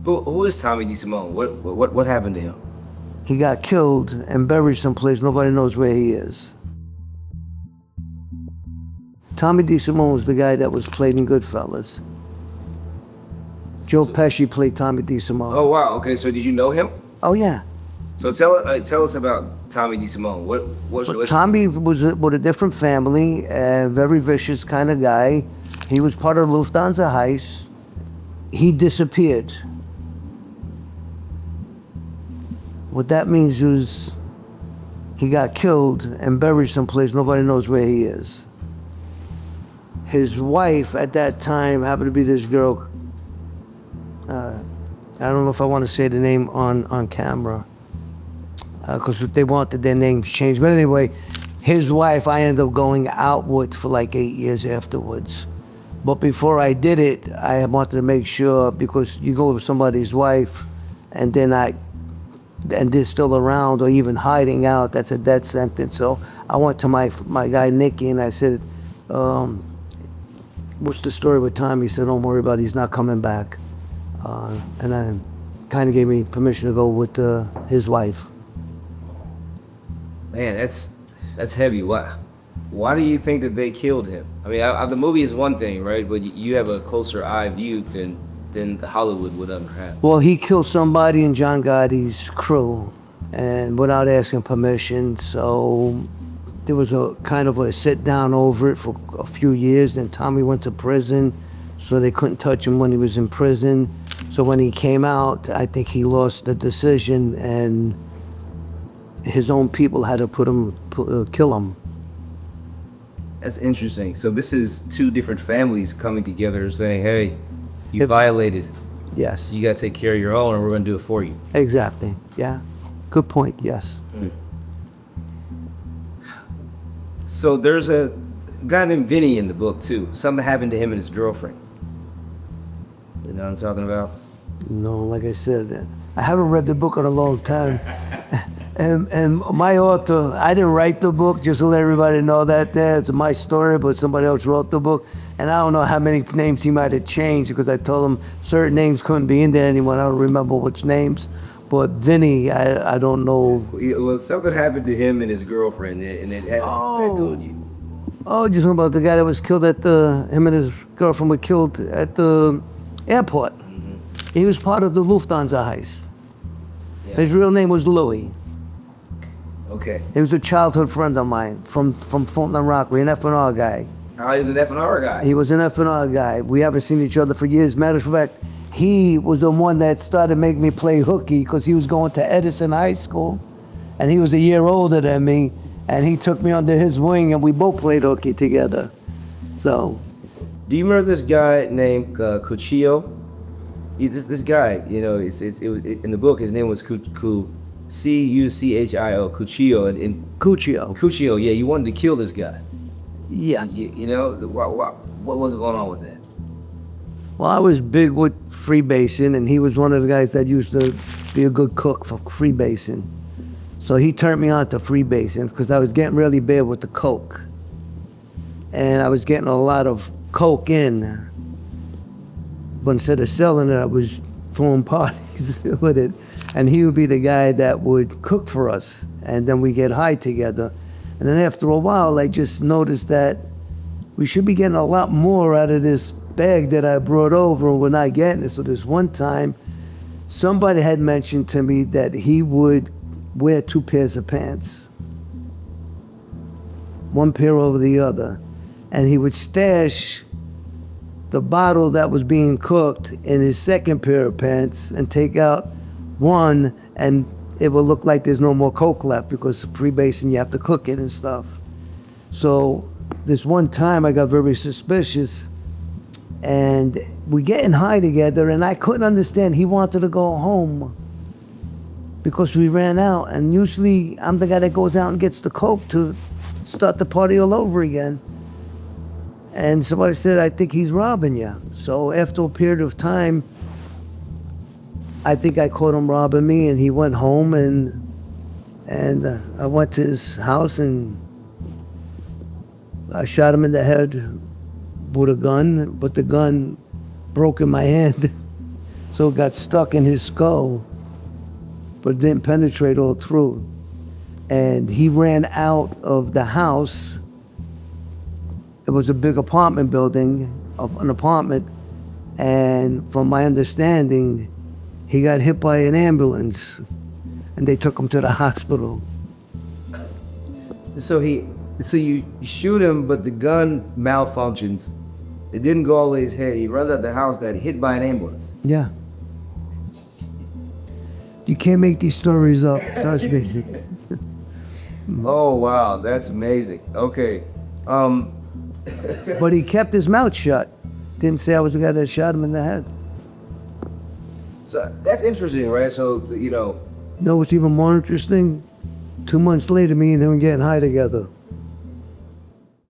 Who is Tommy DeSimone? What happened to him? He got killed and buried someplace. Nobody knows where he is. Tommy DeSimone was the guy that was played in Goodfellas. Joe Pesci played Tommy DeSimone. Oh wow. Okay, so did you know him? Oh yeah. So tell us about Tommy DeSimone. What's Tommy was with a different family, a very vicious kind of guy. He was part of Lufthansa Heist. He disappeared. What that means is he got killed and buried someplace. Nobody knows where he is. His wife at that time happened to be this girl. I don't know if I want to say the name on camera because they wanted their names changed. But anyway, his wife I ended up going out with for like 8 years afterwards. But before I did it, I wanted to make sure, because you go with somebody's wife and they're still around or even hiding out, that's a death sentence. So I went to my guy Nicky and I said, what's the story with Tommy? He said, don't worry about it, he's not coming back. And I kind of gave me permission to go with his wife. Man, that's heavy. Why do you think that they killed him? I mean, the movie is one thing, right? But you have a closer eye view than the Hollywood would ever have. Well, he killed somebody in John Gotti's crew, and without asking permission. So there was a kind of a sit down over it for a few years. Then Tommy went to prison, so they couldn't touch him when he was in prison. So when he came out, I think he lost the decision, and his own people had to kill him. That's interesting. So this is two different families coming together saying, hey, you violated. Yes. You got to take care of your own, and we're going to do it for you. Exactly. Yeah. Good point. Yes. So there's a guy named Vinny in the book, too. Something happened to him and his girlfriend. You know what I'm talking about? No, like I said, I haven't read the book in a long time. And my author, I didn't write the book, just to let everybody know that it's my story, but somebody else wrote the book. And I don't know how many names he might have changed, because I told him certain names couldn't be in there anymore. I don't remember which names. But Vinny, I don't know. Well, something happened to him and his girlfriend, and it had I told you. Oh, you're talking about the guy that was killed him and his girlfriend were killed at the airport. Mm-hmm. He was part of the Lufthansa heist. Yeah. His real name was Louis. Okay. He was a childhood friend of mine from Fulton and Rockaway, an F&R guy. Oh, he's an F&R guy. He was an F&R guy. We haven't seen each other for years. Matter of fact, he was the one that started making me play hooky, because he was going to Edison High School, and he was a year older than me, and he took me under his wing, and we both played hooky together. So. Do you remember this guy named Cuchillo? This guy, you know, it was in the book. His name was Cuchillo, Cuchillo. Cuchillo, yeah. You wanted to kill this guy. Yeah. You know, what was going on with that? Well, I was big with freebasing, and he was one of the guys that used to be a good cook for freebasing. So he turned me on to freebasing, because I was getting really bad with the coke. And I was getting a lot of coke in. But instead of selling it, I was throwing parties with it. And he would be the guy that would cook for us, and then we get high together. And then after a while, I just noticed that we should be getting a lot more out of this bag that I brought over, and we're not getting it. So this one time, somebody had mentioned to me that he would wear 2 pairs of pants, one pair over the other, and he would stash the bottle that was being cooked in his second pair of pants and take out one, and it will look like there's no more coke left, because freebasing, you have to cook it and stuff. So this one time I got very suspicious, and we getting high together, and I couldn't understand. He wanted to go home because we ran out, and usually I'm the guy that goes out and gets the coke to start the party all over again. And somebody said, I think he's robbing you. So after a period of time, I think I caught him robbing me, and he went home, and I went to his house, and I shot him in the head with a gun, but the gun broke in my hand. So it got stuck in his skull, but didn't penetrate all through. And he ran out of the house. It was a big apartment building, an apartment, and from my understanding, he got hit by an ambulance, and they took him to the hospital. So you shoot him, but the gun malfunctions. It didn't go all the way to his head. He runs out the house, got hit by an ambulance. Yeah. You can't make these stories up, trust me. Oh wow, that's amazing. Okay. But he kept his mouth shut. Didn't say I was the guy that shot him in the head. So that's interesting, right? So You know what's even more interesting? 2 months later, me and him getting high together.